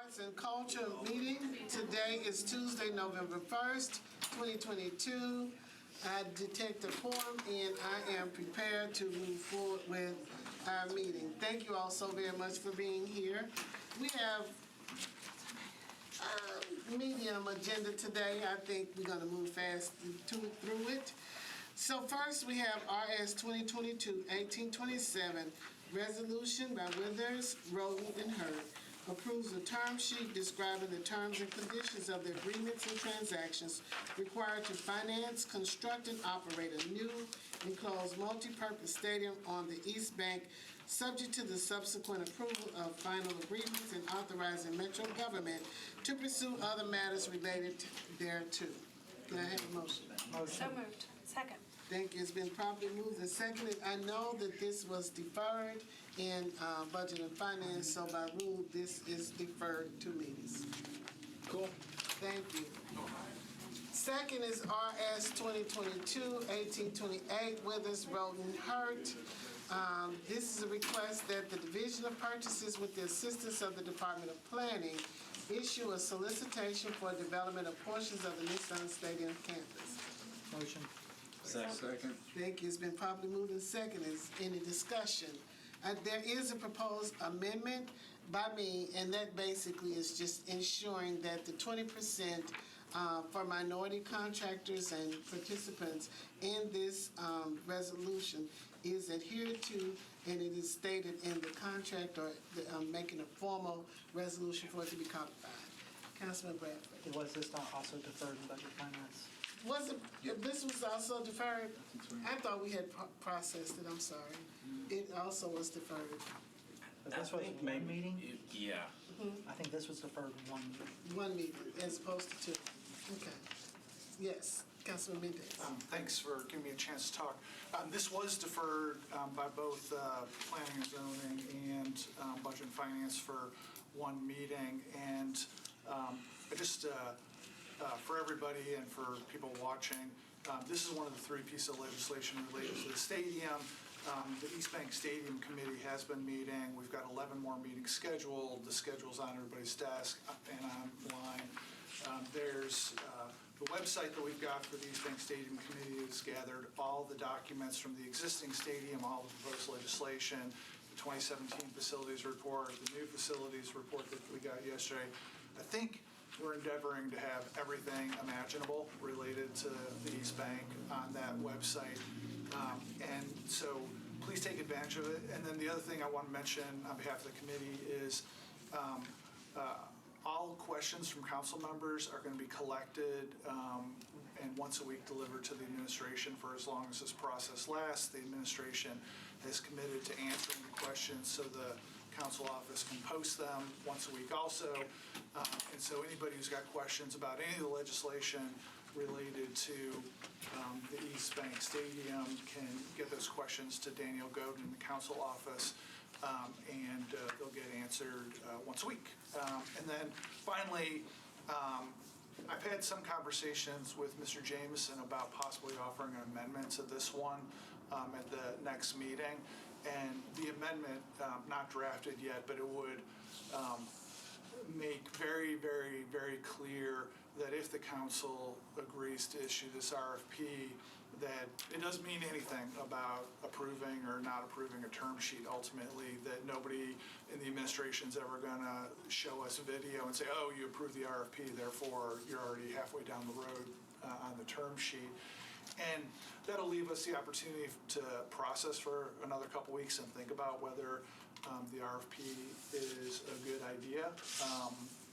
Arts and Culture meeting. Today is Tuesday, November 1st, 2022. I detect a quorum and I am prepared to move forward with our meeting. Thank you all so very much for being here. We have a medium agenda today. I think we're going to move fast through it. So first we have RS 2022-1827, resolution by Withers, Roden, and Hurd. Approves a term sheet describing the terms and conditions of the agreements and transactions required to finance, construct, and operate a new enclosed multi-purpose stadium on the East Bank, subject to the subsequent approval of final agreements and authorizing Metro government to pursue other matters related thereto. Can I have a motion? So moved. Second. Thank you. It's been properly moved and seconded. I know that this was deferred in Budget and Finance, so by rule, this is deferred 2 meetings. Cool. Thank you. Second is RS 2022-1828, Withers, Roden, Hurt. This is a request that the Division of Purchases, with the assistance of the Department of Planning, issue a solicitation for development of portions of the Nissan Stadium campus. Motion. Second. Thank you. It's been properly moved and seconded. Is any discussion? There is a proposed amendment by me, and that basically is just ensuring that the 20% for minority contractors and participants in this resolution is adhered to, and it is stated in the contract, or making a formal resolution for it to be codified. Councilman Bradford. Was this not also deferred in Budget Finance? Was it? This was also deferred? I thought we had processed it, I'm sorry. It also was deferred. But this was one meeting? Yeah. I think this was deferred one meeting. One meeting as opposed to 2. Okay. Yes, Councilman Mendez. Thanks for giving me a chance to talk. This was deferred by both Planning and Zoning and Budget and Finance for one meeting. And I just, for everybody and for people watching, this is one of the 3 pieces of legislation related to the stadium. The East Bank Stadium Committee has been meeting. We've got 11 more meetings scheduled. The schedule's on everybody's desk and online. There's the website that we've got for the East Bank Stadium Committee has gathered all the documents from the existing stadium, all the proposed legislation, the 2017 facilities report, the new facilities report that we got yesterday. I think we're endeavoring to have everything imaginable related to the East Bank on that website. And so please take advantage of it. And then the other thing I want to mention on behalf of the committee is all questions from council members are going to be collected and once a week delivered to the administration for as long as this process lasts. The administration has committed to answering the questions so the council office can post them once a week also. And so anybody who's got questions about any of the legislation related to the East Bank Stadium can get those questions to Daniel Godin in the council office, and they'll get answered once a week. And then finally, I've had some conversations with Mr. Jameson about possibly offering an amendment to this one at the next meeting. And the amendment, not drafted yet, but it would make very, very, very clear that if the council agrees to issue this RFP, that it doesn't mean anything about approving or not approving a term sheet ultimately, that nobody in the administration is ever going to show us a video and say, oh, you approved the RFP, therefore you're already halfway down the road on the term sheet. And that'll leave us the opportunity to process for another couple weeks and think about whether the RFP is a good idea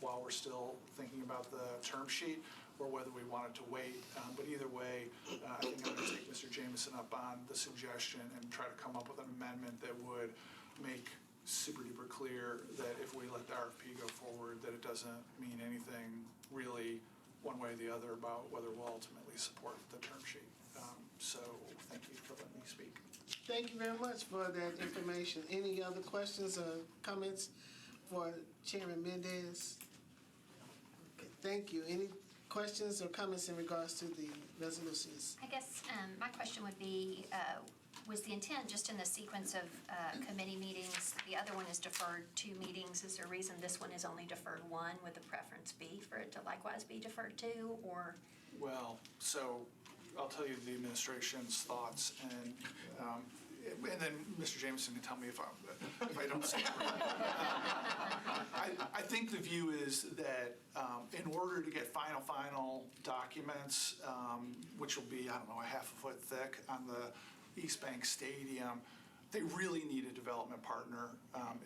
while we're still thinking about the term sheet, or whether we wanted to wait. But either way, I think I'm going to take Mr. Jameson up on the suggestion and try to come up with an amendment that would make super duper clear that if we let the RFP go forward, that it doesn't mean anything really one way or the other about whether we'll ultimately support the term sheet. So thank you for letting me speak. Thank you very much for that information. Any other questions or comments for Chairman Mendez? Okay, thank you. Any questions or comments in regards to the resolutions? I guess my question would be, was the intent, just in the sequence of committee meetings, the other one is deferred 2 meetings. Is there a reason this one is only deferred 1? Would the preference be for it to likewise be deferred 2, or? Well, so I'll tell you the administration's thoughts, and then Mr. Jameson can tell me if I don't say it right. I think the view is that in order to get final documents, which will be, I don't know, a half a foot thick on the East Bank Stadium, they really need a development partner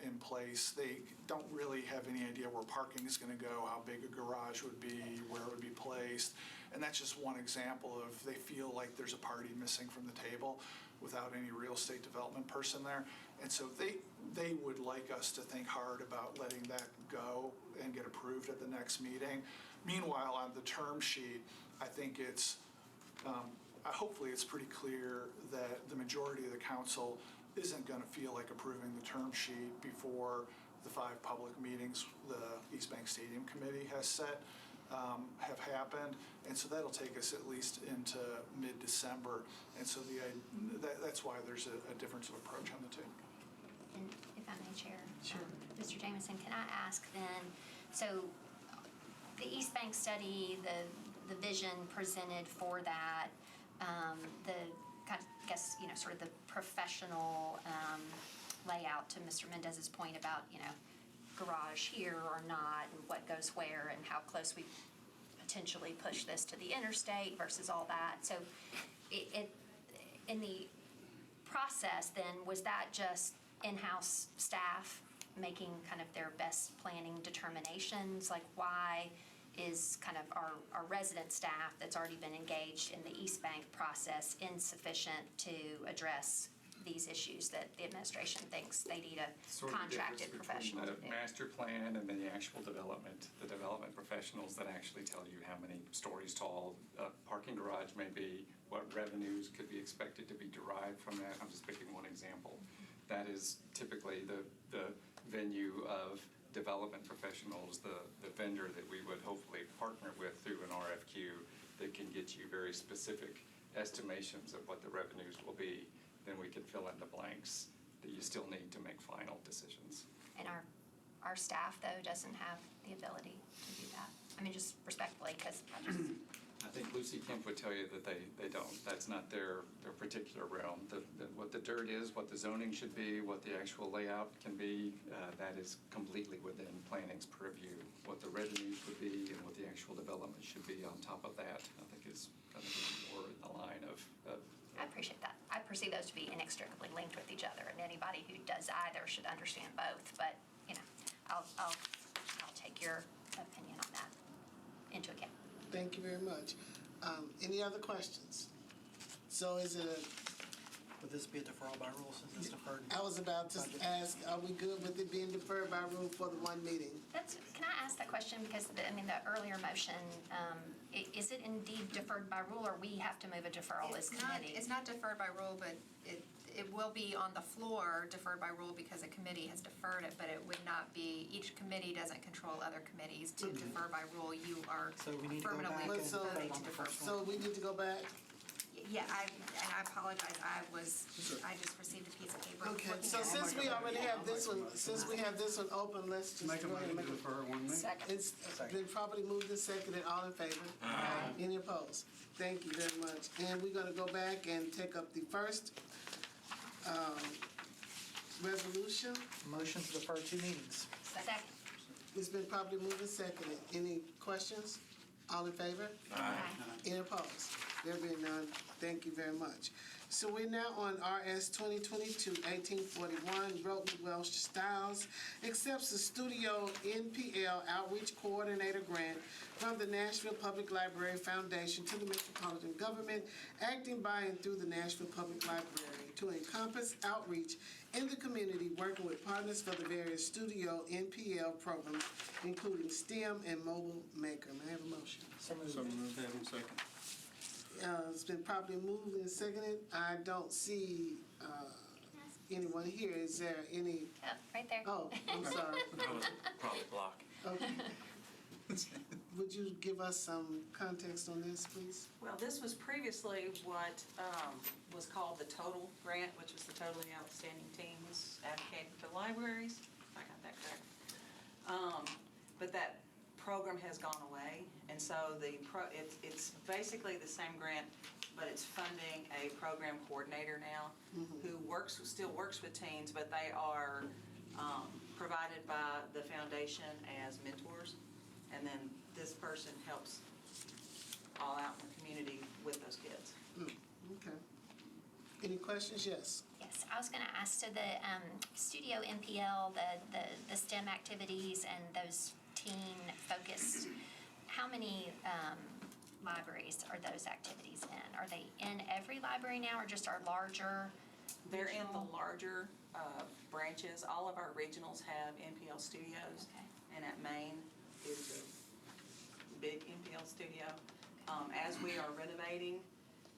in place. They don't really have any idea where parking is going to go, how big a garage would be, where it would be placed. And that's just one example of they feel like there's a party missing from the table without any real estate development person there. And so they would like us to think hard about letting that go and get approved at the next meeting. Meanwhile, on the term sheet, I think it's, hopefully it's pretty clear that the majority of the council isn't going to feel like approving the term sheet before the 5 public meetings the East Bank Stadium Committee has set have happened, and so that'll take us at least into mid-December, and so that's why there's a difference of approach on the two. And if I may, Chair. Sure. Mr. Jameson, can I ask then, so the East Bank study, the vision presented for that, the, I guess, sort of the professional layout to Mr. Mendez's point about, garage here or not, and what goes where, and how close we potentially push this to the interstate versus all that. So in the process then, was that just in-house staff making kind of their best planning determinations? Like, why is kind of our resident staff that's already been engaged in the East Bank process insufficient to address these issues that the administration thinks they need a contracted professional to do? The master plan and then the actual development, the development professionals that actually tell you how many stories tall a parking garage may be, what revenues could be expected to be derived from that. I'm just picking one example. That is typically the venue of development professionals, the vendor that we would hopefully partner with through an RFQ that can get you very specific estimations of what the revenues will be. Then we can fill in the blanks that you still need to make final decisions. And our staff, though, doesn't have the ability to do that. I mean, just respectfully, because I think Lucy Kemp would tell you that they don't. That's not their particular realm. What the dirt is, what the zoning should be, what the actual layout can be, that is completely within planning's purview. What the revenues would be and what the actual development should be on top of that, I think is going to be more in the line of I appreciate that. I perceive those to be inextricably linked with each other, and anybody who does either should understand both. But I'll take your opinion on that into account. Thank you very much. Any other questions? So is it Would this be a deferral by rule since it's deferred? I was about to ask, are we good with it being deferred by rule for the 1 meeting? Can I ask that question? Because the earlier motion, is it indeed deferred by rule, or we have to move a deferral as committee? It's not deferred by rule, but it will be on the floor deferred by rule because a committee has deferred it, but it would not be, each committee doesn't control other committees. To defer by rule, you are So we need to go back affirmatively and vote voting on to the defer. first one. So we need to go back? Yeah, I apologize, I just received a piece of paper. Okay, looking so at it. since we already have this one, open, let's just Make a go ahead and motion make to it. defer 1 minute. Second. It's been properly moved and seconded. All in favor? Aye. Any opposed? Thank you very much. And we're gonna go back and take up the first resolution. Motion to defer 2 meetings. Second. It's been properly moved and seconded. Any questions? All in favor? Aye. Any opposed? There being none, thank you very much. So we're now on RS 2022-1841, Roten Welsh Styles, accepts the Studio NPL Outreach Coordinator Grant from the Nashville Public Library Foundation to the Metropolitan Government, acting by and through the Nashville Public Library to encompass outreach in the community, working with partners for the various Studio NPL programs, including STEM and Mobile Maker. May I have a motion? So moved. So moved. Have him second. It's been properly moved and seconded. I don't see anyone here. Is there any? Oh, right there. Oh, I'm sorry. Probably block. Okay. Would you give us some context on this, please? Well, this was previously what was called the Total Grant, which was the Totally Outstanding Teams Advocating for Libraries, if I got that correct. But that program has gone away, and so it's basically the same grant, but it's funding a program coordinator now who still works with teens, but they are provided by the foundation as mentors, and then this person helps all out in the community with those kids. Okay. Any questions? Yes. Yes, I was going to ask, so the Studio MPL, the STEM activities and those teen-focused, how many libraries are those activities in? Are they in every library now, or just our larger? They're in regional? the larger branches. All of our regionals have NPL studios, Okay. and at Maine is a big NPL studio. As we are renovating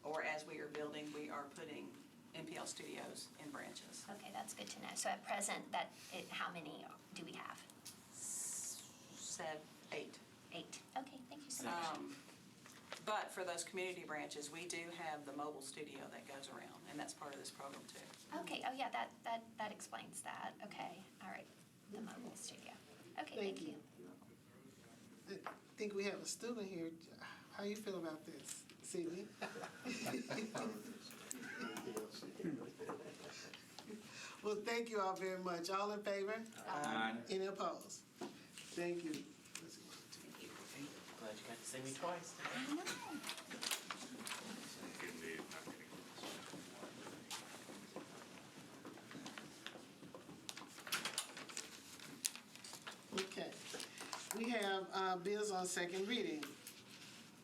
or as we are building, we are putting NPL studios in branches. Okay, that's good to know. So at present, how many do we have? 8. 8. Okay, thank you so much. But for those community branches, we do have the mobile studio that goes around, and that's part of this program too. Okay, oh yeah, that explains that. Okay, all right, the mobile studio. Okay, thank you. I think we have a student here. How you feel about this, Celie? Well, thank you all very much. All in favor? Aye. Any opposed? Thank you. Glad you got to see me twice. I know. Okay. We have bills on second reading.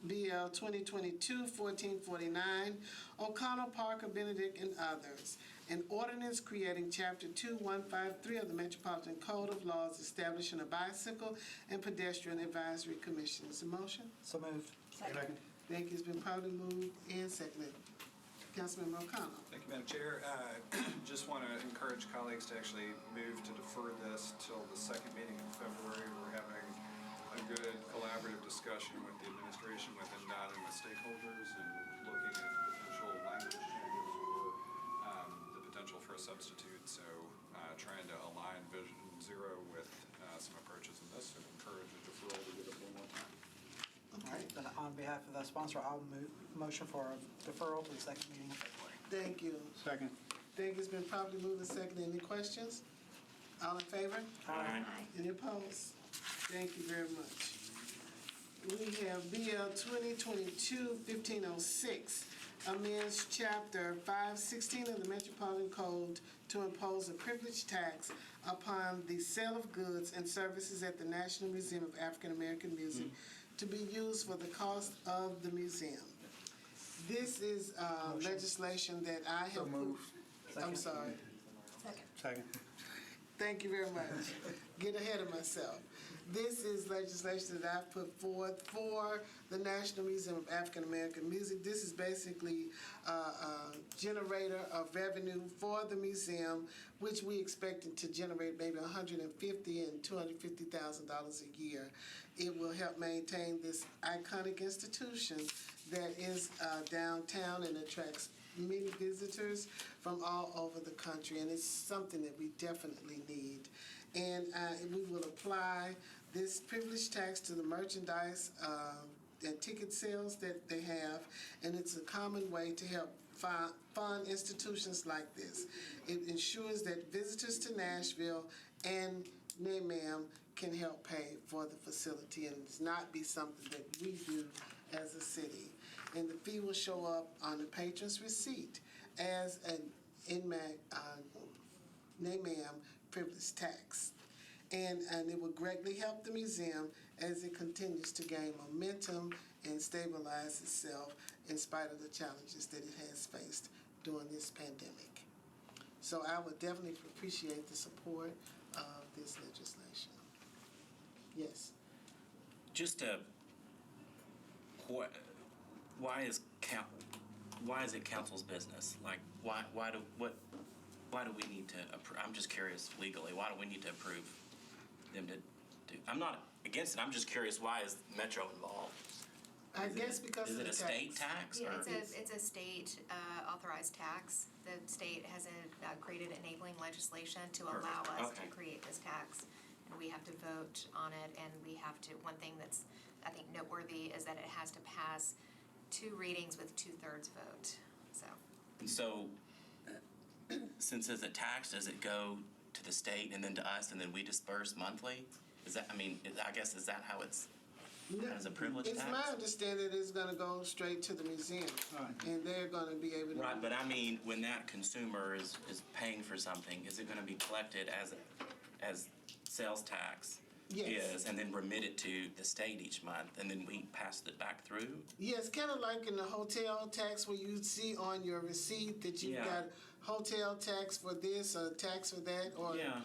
BL 2022-1449, O'Connell, Parker, Benedict, and others. An ordinance creating Chapter 2153 of the Metropolitan Code of Laws establishing a bicycle and pedestrian advisory commission. Is there a motion? So moved. Second. Thank you. It's been probably moved and seconded. Councilmember O'Connell. Thank you, Madam Chair. Just want to encourage colleagues to actually move to defer this till the second meeting in February. We're having a good collaborative discussion with the administration, with NDOT, and with stakeholders, and looking at potential language changes or the potential for a substitute. So trying to align Vision Zero with some approaches in this, and encourage a deferral to give it one more time. All right, then on behalf of the sponsor, I'll motion for a deferral to the second meeting in February. Thank you. Second. Thank you. It's been properly moved and seconded. Any questions? All in favor? Aye. Any opposed? Thank you very much. We have BL 2022-1506, amends Chapter 516 of the Metropolitan Code to impose a privilege tax upon the sale of goods and services at the National Museum of African American Music to be used for the cost of the museum. This is legislation that I have put. I'm sorry. Second. Thank you very much. Get ahead of myself. This is legislation that I've put forth for the National Museum of African American Music. This is basically a generator of revenue for the museum, which we expected to generate maybe $150,000 and $250,000 a year. It will help maintain this iconic institution that is downtown and attracts many visitors from all over the country, and it's something that we definitely need. And we will apply this privilege tax to the merchandise and ticket sales that they have, and it's a common way to help fund institutions like this. It ensures that visitors to Nashville and NAMAM can help pay for the facility, and it's not be something that we do as a city. And the fee will show up on the patron's receipt as an NAMAM privilege tax. And it will greatly help the museum as it continues to gain momentum and stabilize itself in spite of the challenges that it has faced during this pandemic. So I would definitely appreciate the support of this legislation. Yes. Just why is it council's business? Like, why do we need to approve? I'm just curious legally. Why do we need to approve them to do? I'm not against it, I'm just curious, why is Metro involved? I guess because Is of it the a state tax? Yeah, or- it's a state authorized tax. The state has created enabling legislation to allow Perfect. us Okay. to create this tax. And we have to vote on it, and we have to, one thing that's, I think, noteworthy is that it has to pass 2 readings with 2/3 vote, so. And so, since it's a tax, does it go to the state and then to us, and then we disperse monthly? Is that, I mean, I guess, is that how it's, as a privilege It's tax? my understanding it's gonna go straight to the museum, and they're gonna be able to. Right, but I mean, when that consumer is paying for something, is it gonna be collected as sales tax Yes. is, and then remitted to the state each month, and then we pass it back through? Yes, kind of like in the hotel tax where you see on your receipt that you've Yeah. got hotel tax for this or tax for that, or Yeah.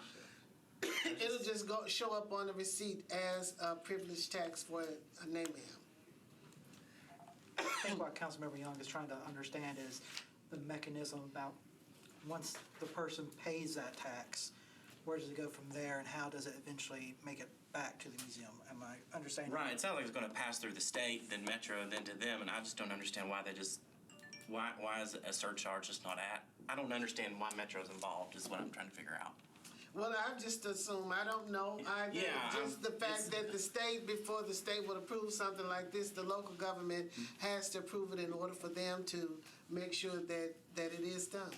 it'll just show up on the receipt as a privilege tax for a name ma'am. I think what Councilmember Young is trying to understand is the mechanism about once the person pays that tax, where does it go from there, and how does it eventually make it back to the museum? Am I understanding? Right, it sounds like it's gonna pass through the state, then Metro, and then to them, and I just don't understand why they just, why is a surcharge just not I don't understand why Metro's involved, is what I'm trying to figure out. Well, I just assume, I don't know either. Yeah, Just the fact that the state, before the state would approve something like this, the local government has to approve it in order for them to make sure that it is done.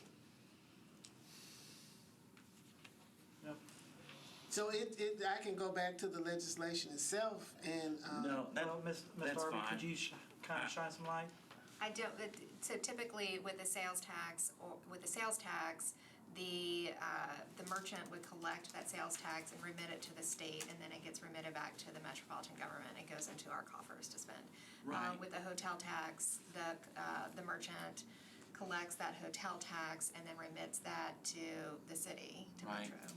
Yep. So I can go back to the legislation itself and, No, Well, Ms. that's Darby, fine. could you kind of shine some light? I don't, so typically with the sales tax, the merchant would collect that sales tax and remit it to the state, and then it gets remitted back to the metropolitan government and goes into our coffers to spend. Right. With the hotel tax, the merchant collects that hotel tax and then remits that to the city, to Right. Metro.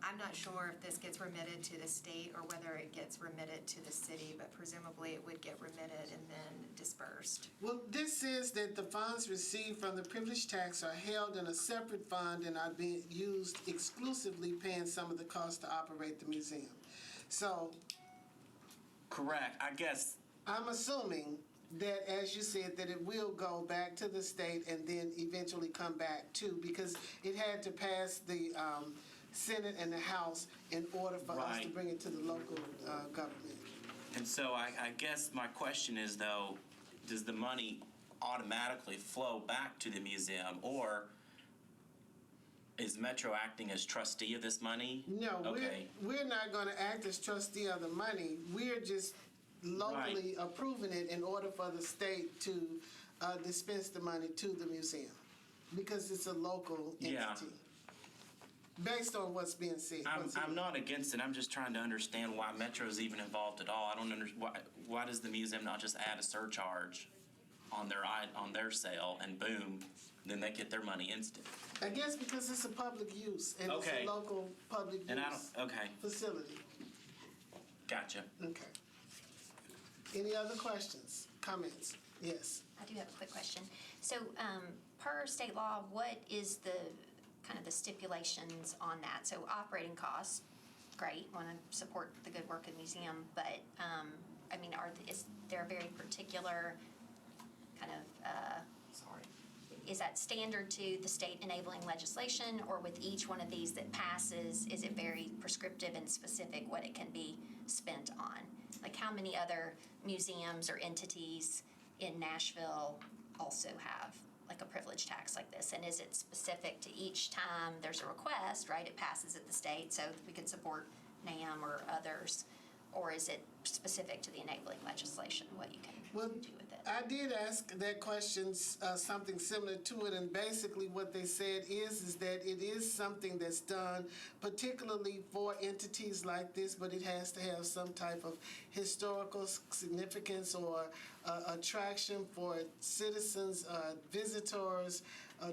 I'm not sure if this gets remitted to the state or whether it gets remitted to the city, but presumably it would get remitted and then dispersed. well, this says that the funds received from the privilege tax are held in a separate fund and are being used exclusively paying some of the costs to operate the museum. So Correct, I guess, I'm assuming that, as you said, that it will go back to the state and then eventually come back too, because it had to pass the Senate and the House in order for us to Right. bring it to the local government. and so I guess my question is though, does the money automatically flow back to the museum, or is Metro acting as trustee of this money? No, Okay. we're not going to act as trustee of the money. We're just locally approving it in order for the state to dispense the money to the museum, because it's a local Yeah. entity. Based on what's being said. I'm not against it, I'm just trying to understand why Metro's even involved at all. I don't why does the museum not just add a surcharge on their sale, and boom, then they get their money instant? I guess because it's a public use and it's Okay. a local public And I use don't, okay, facility. gotcha. Okay. Any other questions, comments? Yes. I do have a quick question. So, per state law, what is the, kind of the stipulations on that? So operating costs, great, want to support the good work of the museum, but, I mean, is there a very particular kind of, is that standard to the state enabling legislation, or with each one of these that passes, is it very prescriptive and specific what it can be spent on? Like, how many other museums or entities in Nashville also have like a privilege tax like this? And is it specific to each time there's a request, right? It passes at the state, so we could support NAM or others, or is it specific to the enabling legislation, what you can Well, do with it? I did ask that question, something similar to it, and basically what they said is that it is something that's done particularly for entities like this, but it has to have some type of historical significance or attraction for citizens, visitors,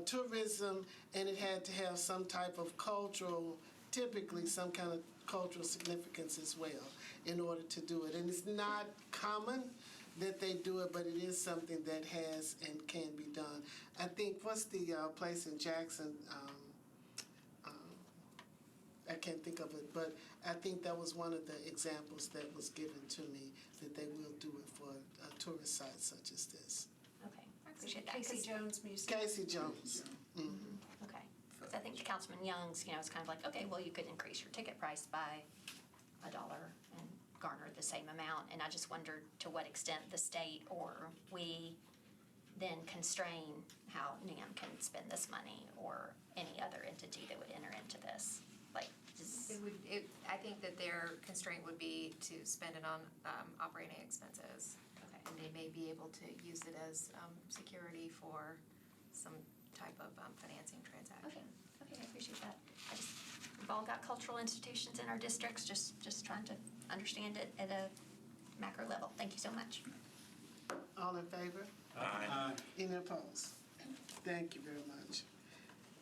tourism, and it had to have some type of cultural, typically some kind of cultural significance as well in order to do it. And it's not common that they do it, but it is something that has and can be done. I think, what's the place in Jackson? I can't think of it, but I think that was one of the examples that was given to me, that they will do it for a tourist site such as this. Okay, I appreciate that. Casey 'cause- Jones Museum. Casey Jones. Okay, because I think Councilman Young's, it's kind of like, okay, well, you could increase your ticket price by $1 and garner the same amount, and I just wondered to what extent the state or we then constrain how NAM can spend this money, or any other entity that would enter into this, like, I think that their constraint would be to spend it on operating expenses. Okay. And they may be able to use it as security for some type of financing transaction. Okay, I appreciate that. We've all got cultural institutions in our districts, just trying to understand it at a macro level. Thank you so much. All in favor? Aye. Any opposed? Thank you very much.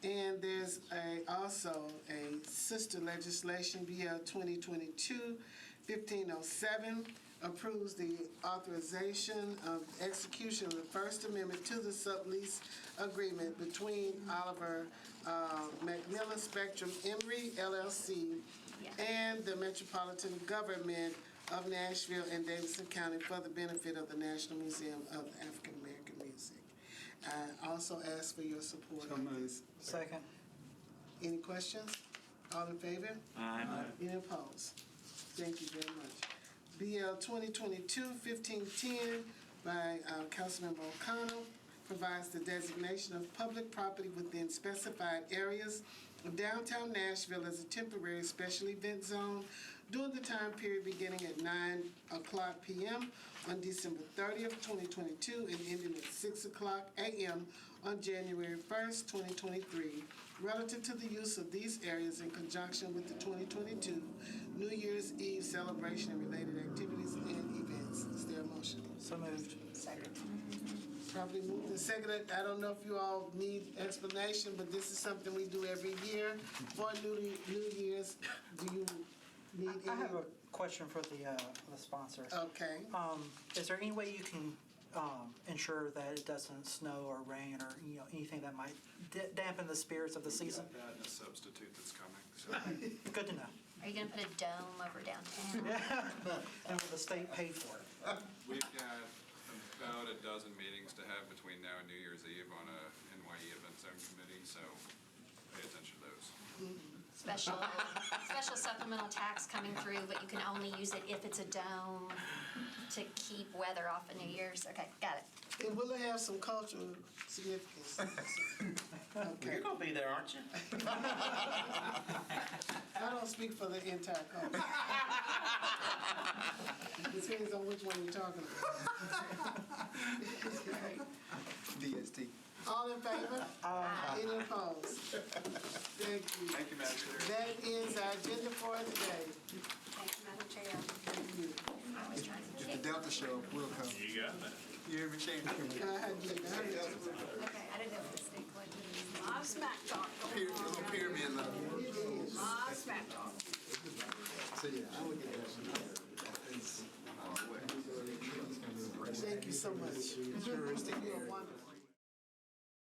And there's also a sister legislation, BL 2022-1507, approves the authorization of execution of the First Amendment to the sublease agreement between Oliver Macmillan Spectrum Emory LLC and the Metropolitan Government of Nashville and Davidson County for the benefit of the National Museum of African American Music. I also ask for your support on this. Second. Any questions? All in favor? Aye. Any opposed? Thank you very much. BL 2022-1510 by Councilmember O'Connell provides the designation of public property within specified areas of downtown Nashville as a temporary special event zone during the time period beginning at 9:00 p.m. on December 30th, 2022, and ending at 6:00 a.m. on January 1st, 2023, relative to the use of these areas in conjunction with the 2022 New Year's Eve celebration and related activities and events. Is there a motion? So moved. Second. Probably moved and seconded. I don't know if you all need explanation, but this is something we do every year for New Year's. Do you need any? I have a question for the sponsors. Okay. Is there any way you can ensure that it doesn't snow or rain or anything that might dampen the spirits of the season? We've got that and a substitute that's coming, so. Good to know. Are you gonna put a dome over downtown? And will the state pay for it? We've got about a dozen meetings to have between now and New Year's Eve on a NYE Event Zone Committee, so pay attention to those. Special supplemental tax coming through, but you can only use it if it's a dome to keep weather off of New Year's. Okay, got it. And will it have some cultural significance? Okay. You're gonna be there, aren't you? I don't speak for the entire culture. Depends on which one you're talking about. DST. All in favor? Any opposed? Thank you. Thank you, Madam Chair. That is our agenda for today. Thank you, Madam Chair. Thank you. I was trying to If kick. the Delta show up, we'll come. You got that. You hear me, Shane? I did. Okay, I didn't know if the state would. A lot of smack talk. Little pyramid level. A lot of smack talk. So, yeah, I would get that. Thank you so much. Touristic You're area. wonderful.